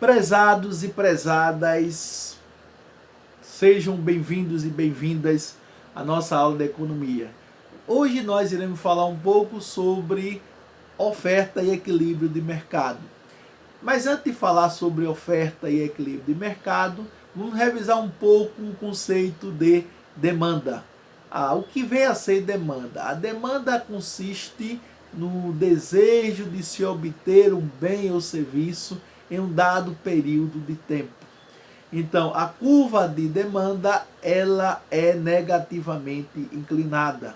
Prezados e prezadas, sejam bem-vindos e bem-vindas à nossa aula de economia. Hoje nós iremos falar um pouco sobre oferta e equilíbrio de mercado. Mas antes de falar sobre oferta e equilíbrio de mercado, vamos revisar um pouco o conceito de demanda. O que vem a ser demanda? A demanda consiste no desejo de se obter um bem ou serviço em um dado período de tempo. Então, a curva de demanda, ela é negativamente inclinada,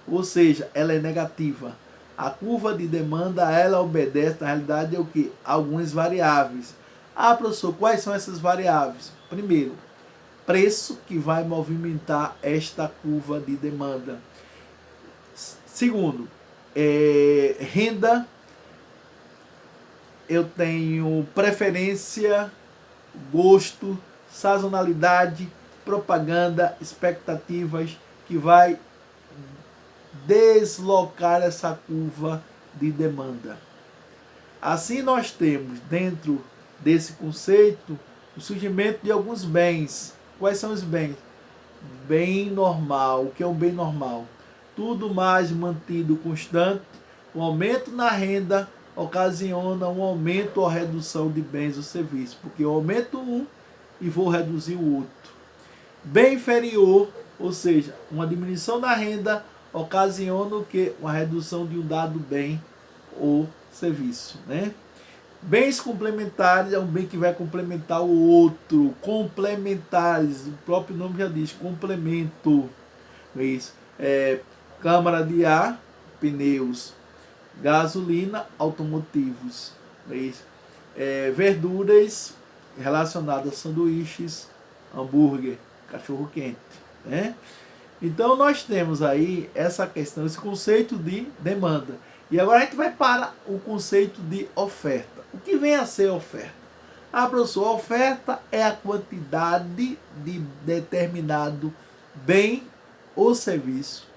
ou seja, ela é negativa. A curva de demanda, ela obedece, na realidade, ao que? Algumas variáveis. Professor, quais são essas variáveis? Primeiro, preço, que vai movimentar esta curva de demanda. Segundo, renda. Eu tenho preferência, gosto, sazonalidade, propaganda, expectativas, que vai deslocar essa curva de demanda. Assim nós temos dentro desse conceito o surgimento de alguns bens. Quais são os bens? Bem normal. O que é um bem normal? Tudo mais mantido constante. O aumento na renda ocasiona um aumento ou redução de bens ou serviços, porque eu aumento um e vou reduzir o outro. Bem inferior, ou seja, uma diminuição da renda ocasiona o que? Uma redução de um dado bem ou serviço, né? Bens complementares é um bem que vai complementar o outro. Complementares, o próprio nome já diz, complemento. Isso. Câmara de ar, pneus, gasolina, automotivos. Verduras relacionadas a sanduíches, hambúrguer, cachorro quente, né? Então nós temos aí essa questão, esse conceito de demanda. E agora a gente vai para o conceito de oferta. O que vem a ser oferta? Professor, a oferta é a quantidade de determinado bem ou serviço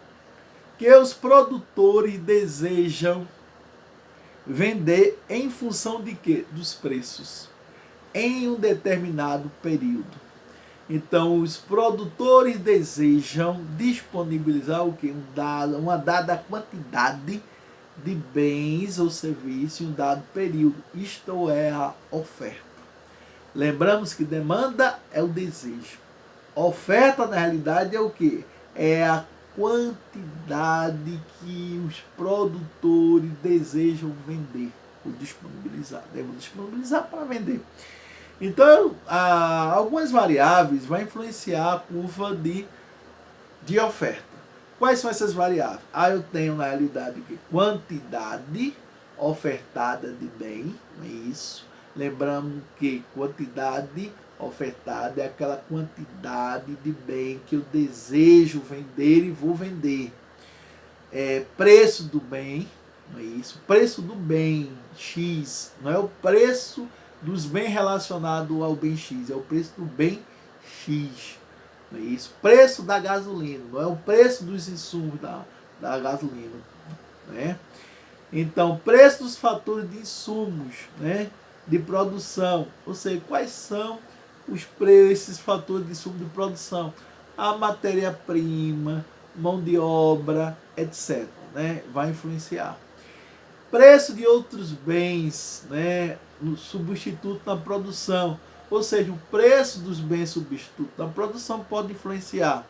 que os produtores desejam vender em função de quê? Dos preços, em um determinado período. Então, os produtores desejam disponibilizar o quê? Uma dada quantidade de bens ou serviços em um dado período. Isto é a oferta. Lembramos que demanda é o desejo. Oferta, na realidade, é o quê? É a quantidade que os produtores desejam vender ou disponibilizar. Devem disponibilizar para vender. Então, algumas variáveis vão influenciar a curva de oferta. Quais são essas variáveis? Eu tenho, na realidade, quantidade ofertada de bem, não é isso? Lembrando que quantidade ofertada é aquela quantidade de bem que eu desejo vender e vou vender. Preço do bem, não é isso? Preço do bem, X, não é o preço dos bens relacionados ao bem X, é o preço do bem X. Não é isso? Preço da gasolina, não é o preço dos insumos da gasolina. Né? Então, preço dos fatores de insumos, né? De produção. Ou seja, quais são os preços, esses fatores de insumo de produção? A matéria-prima, mão de obra, etc. Né? Vai influenciar. Preço de outros bens, né? No substituto na produção. Ou seja, o preço dos bens substitutos na produção pode influenciar.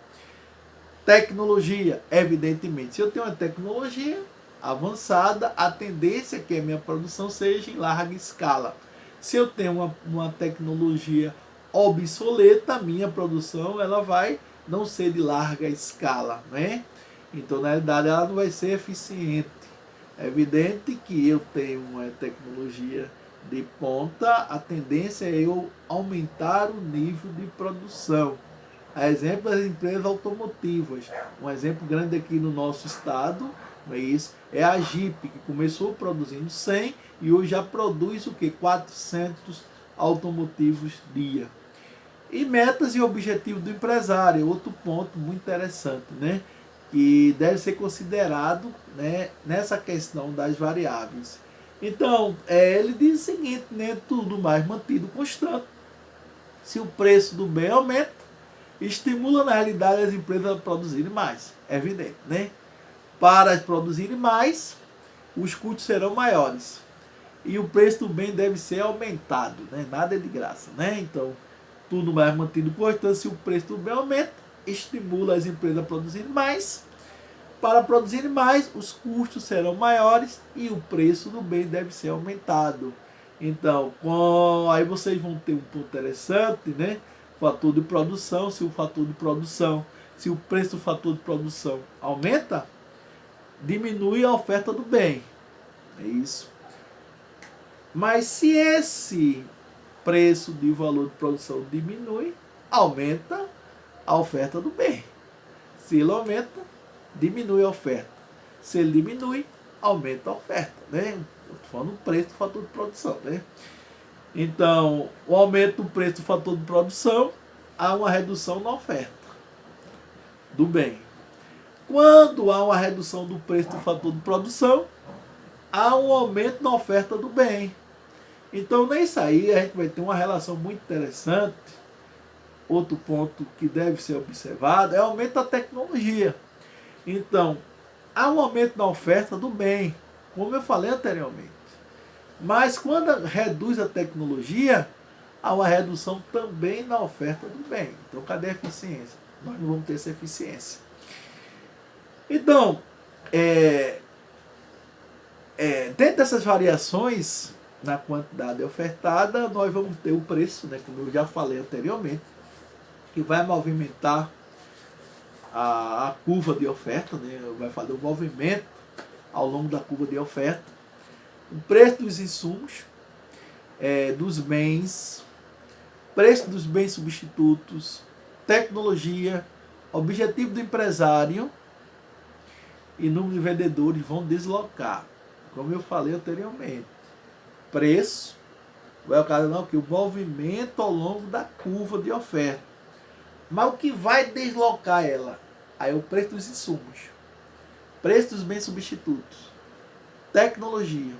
Tecnologia, evidentemente. Se eu tenho uma tecnologia avançada, a tendência é que a minha produção seja em larga escala. Se eu tenho uma tecnologia obsoleta, a minha produção ela vai não ser de larga escala, né? Então, na realidade, ela não vai ser eficiente. É evidente que eu tenho uma tecnologia de ponta, a tendência é eu aumentar o nível de produção. A exemplo das empresas automotivas. Um exemplo grande aqui no nosso estado, é a Jeep, que começou produzindo 100 e hoje já produz o que? 400 automotivos dia. E metas e objetivos do empresário, outro ponto muito interessante, né? Que deve ser considerado, né, nessa questão das variáveis. Então, ele diz o seguinte, né? Tudo mais mantido constante. Se o preço do bem aumenta, estimula na realidade as empresas a produzirem mais. É evidente, né? Para produzirem mais, os custos serão maiores. E o preço do bem deve ser aumentado, né? Nada é de graça, né? Então, tudo mais mantido constante, se o preço do bem aumenta, estimula as empresas a produzirem mais. Para produzirem mais, os custos serão maiores e o preço do bem deve ser aumentado. Então, aí vocês vão ter um ponto interessante, né? Fator de produção, se o preço do fator de produção aumenta, diminui a oferta do bem. É isso. Mas se esse preço de valor de produção diminui, aumenta a oferta do bem. Se ele aumenta, diminui a oferta. Se ele diminui, aumenta a oferta, né? Estou falando do preço do fator de produção, né? Então, o aumento do preço do fator de produção, há uma redução na oferta do bem. Quando há uma redução do preço do fator de produção, há um aumento na oferta do bem. Então, nisso aí, a gente vai ter uma relação muito interessante. Outro ponto que deve ser observado é o aumento da tecnologia. Então, há um aumento na oferta do bem, como eu falei anteriormente. Mas quando reduz a tecnologia, há uma redução também na oferta do bem. Então, cadê a eficiência? Nós não vamos ter essa eficiência. Então, dentro dessas variações na quantidade ofertada, nós vamos ter o preço, né, como eu já falei anteriormente, que vai movimentar a curva de oferta, né, vai fazer o movimento ao longo da curva de oferta. O preço dos insumos, dos bens, preço dos bens substitutos, tecnologia, objetivo do empresário e número de vendedores vão deslocar. Como eu falei anteriormente, preço vai ocasionar o movimento ao longo da curva de oferta. Mas o que vai deslocar ela? Aí é o preço dos insumos, preço dos bens substitutos, tecnologia,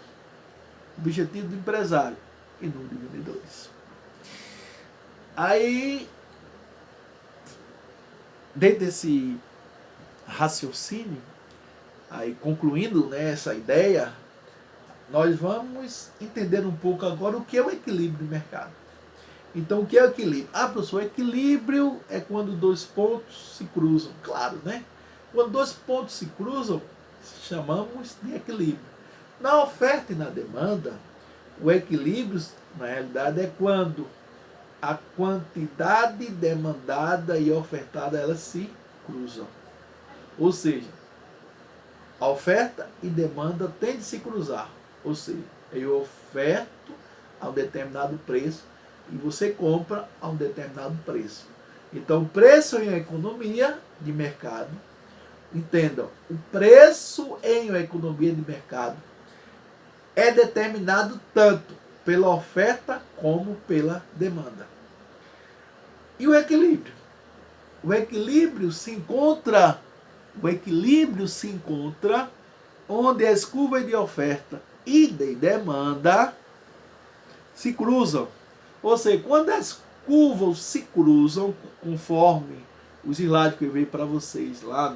objetivo do empresário e número de vendedores. Aí, dentro desse raciocínio, aí concluindo, né, essa ideia, nós vamos entender um pouco agora o que é o equilíbrio de mercado. Então, o que é o equilíbrio? Professor, o equilíbrio é quando dois pontos se cruzam. Claro, né? Quando dois pontos se cruzam, chamamos de equilíbrio. Na oferta e na demanda, o equilíbrio, na realidade, é quando a quantidade demandada e ofertada, elas se cruzam. Ou seja, a oferta e demanda têm de se cruzar. Ou seja, eu oferto a um determinado preço e você compra a um determinado preço. Então, o preço em economia de mercado, entendam, o preço em uma economia de mercado é determinado tanto pela oferta como pela demanda. E o equilíbrio? O equilíbrio se encontra onde as curvas de oferta e de demanda se cruzam. Ou seja, quando as curvas se cruzam, conforme os slides que eu veio para vocês lá,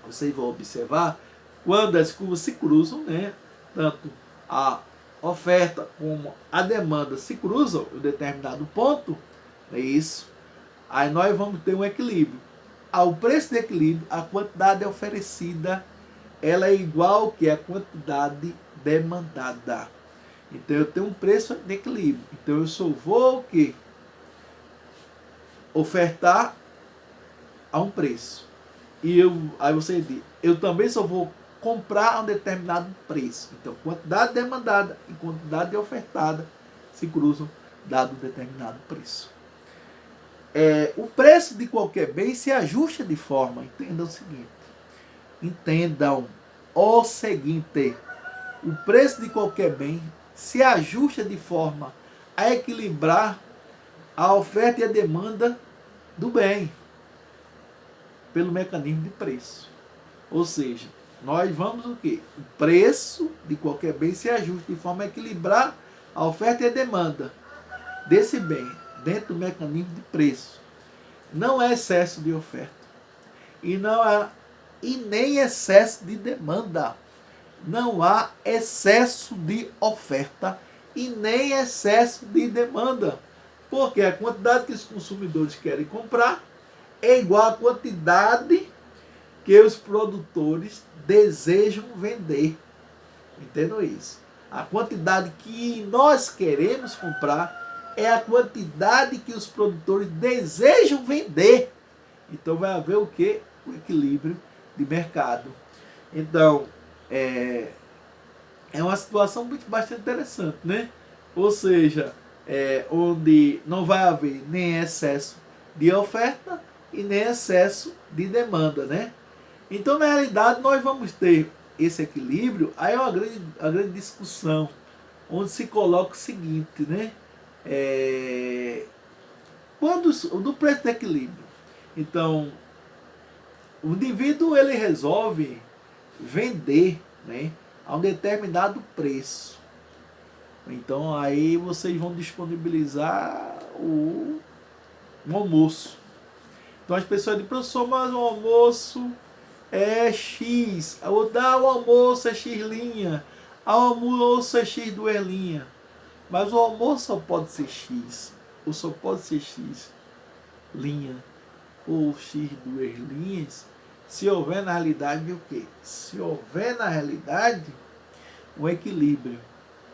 vocês vão observar, quando as curvas se cruzam, né, tanto a oferta como a demanda se cruzam em um determinado ponto, é isso, aí nós vamos ter um equilíbrio. Ao preço de equilíbrio, a quantidade oferecida ela é igual que a quantidade demandada. Então eu tenho um preço de equilíbrio. Então eu só vou o quê? Ofertar a um preço. E aí você diz, eu também só vou comprar a um determinado preço. Então quantidade demandada e quantidade ofertada se cruzam dado um determinado preço. O preço de qualquer bem se ajusta de forma, entendam o seguinte, o preço de qualquer bem se ajusta de forma a equilibrar a oferta e a demanda do bem pelo mecanismo de preço. Ou seja, nós vamos o quê? O preço de qualquer bem se ajusta de forma a equilibrar a oferta e a demanda desse bem dentro do mecanismo de preço. Não é excesso de oferta e não há e nem excesso de demanda. Não há excesso de oferta e nem excesso de demanda. Porque a quantidade que os consumidores querem comprar é igual à quantidade que os produtores desejam vender. Entendam isso. A quantidade que nós queremos comprar é a quantidade que os produtores desejam vender. Então vai haver o quê? O equilíbrio de mercado. Então, é uma situação bastante interessante, né? Ou seja, onde não vai haver nem excesso de oferta e nem excesso de demanda, né? Então, na realidade, nós vamos ter esse equilíbrio. Aí é uma grande discussão, onde se coloca o seguinte, né? Do preço do equilíbrio. Então, o indivíduo ele resolve vender, né, a um determinado preço. Então aí vocês vão disponibilizar o almoço. Então as pessoas dizem, professor, mas o almoço é X. O almoço é X linha. O almoço é X duas linhas. Mas o almoço só pode ser X. Ou só pode ser X linha. Ou X duas linhas. Se houver na realidade o quê? Se houver na realidade um equilíbrio.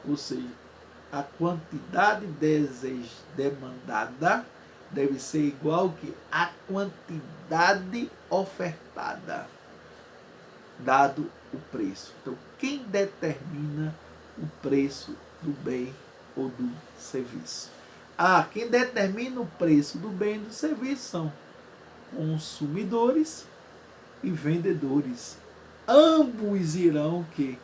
Ou seja, a quantidade demandada deve ser igual que a quantidade ofertada, dado o preço. Então, quem determina o preço do bem ou do serviço? Quem determina o preço do bem e do serviço são consumidores e vendedores. Ambos irão que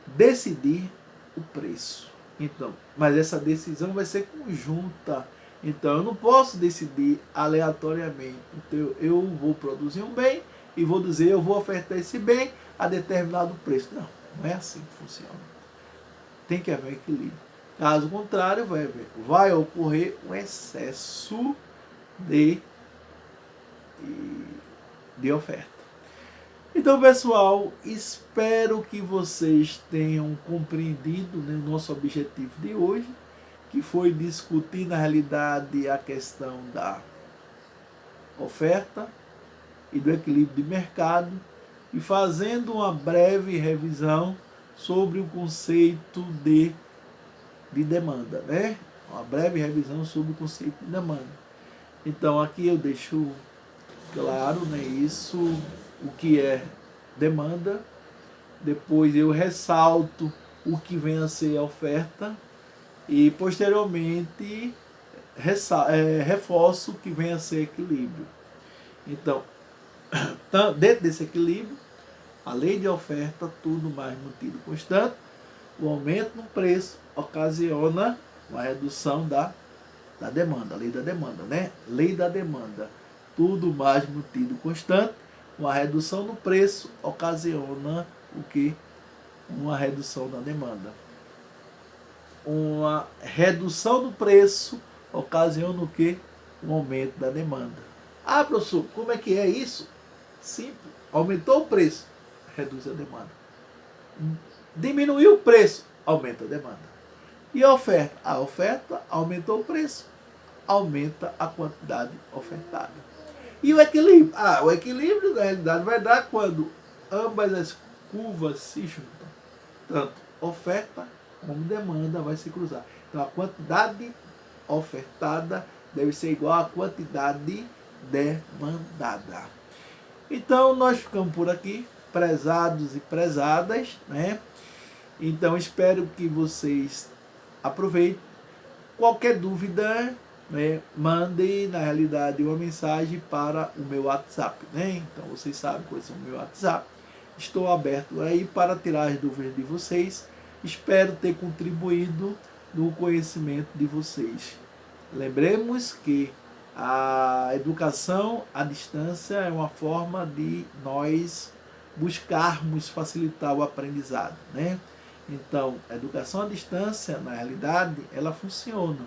decidir o preço. Então, mas essa decisão vai ser conjunta. Então, eu não posso decidir aleatoriamente. Então, eu vou produzir um bem e vou dizer, eu vou ofertar esse bem a determinado preço. Não, não é assim que funciona. Tem que haver equilíbrio. Caso contrário, vai ocorrer um excesso de oferta. Então, pessoal, espero que vocês tenham compreendido, né, o nosso objetivo de hoje, que foi discutir na realidade a questão da oferta e do equilíbrio de mercado e fazendo uma breve revisão sobre o conceito de demanda, né? Uma breve revisão sobre o conceito de demanda. Então, aqui eu deixo claro, né, isso, o que é demanda. Depois eu ressalto o que vem a ser a oferta e posteriormente reforço o que vem a ser equilíbrio. Então, dentro desse equilíbrio, a lei de oferta, tudo mais mantido constante, o aumento no preço ocasiona uma redução da demanda, a lei da demanda, né? Lei da demanda, tudo mais mantido constante, uma redução no preço ocasiona o que? Uma redução da demanda. Uma redução do preço ocasiona o que? Um aumento da demanda. Professor, como é que é isso? Simples. Aumentou o preço, reduz a demanda. Diminuiu o preço, aumenta a demanda. E a oferta? A oferta aumentou o preço, aumenta a quantidade ofertada. E o equilíbrio? O equilíbrio, na realidade, vai dar quando ambas as curvas se juntam. Tanto oferta como demanda vai se cruzar. Então, a quantidade ofertada deve ser igual à quantidade demandada. Então, nós ficamos por aqui, prezados e prezadas, né? Então, espero que vocês aproveitem. Qualquer dúvida, né, mande, na realidade, uma mensagem para o meu WhatsApp, né? Então, vocês sabem qual é o meu WhatsApp. Estou aberto aí para tirar as dúvidas de vocês. Espero ter contribuído no conhecimento de vocês. Lembremos que a educação à distância é uma forma de nós buscarmos facilitar o aprendizado, né? Então, a educação à distância, na realidade, ela funciona.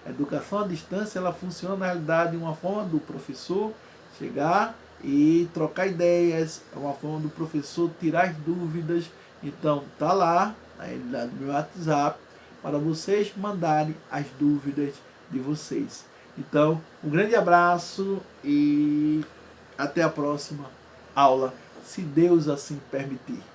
A educação à distância, ela funciona, na realidade, de uma forma do professor chegar e trocar ideias, é uma forma do professor tirar as dúvidas. Então, tá lá, na realidade, no meu WhatsApp, para vocês mandarem as dúvidas de vocês. Então, um grande abraço e até a próxima aula, se Deus assim permitir.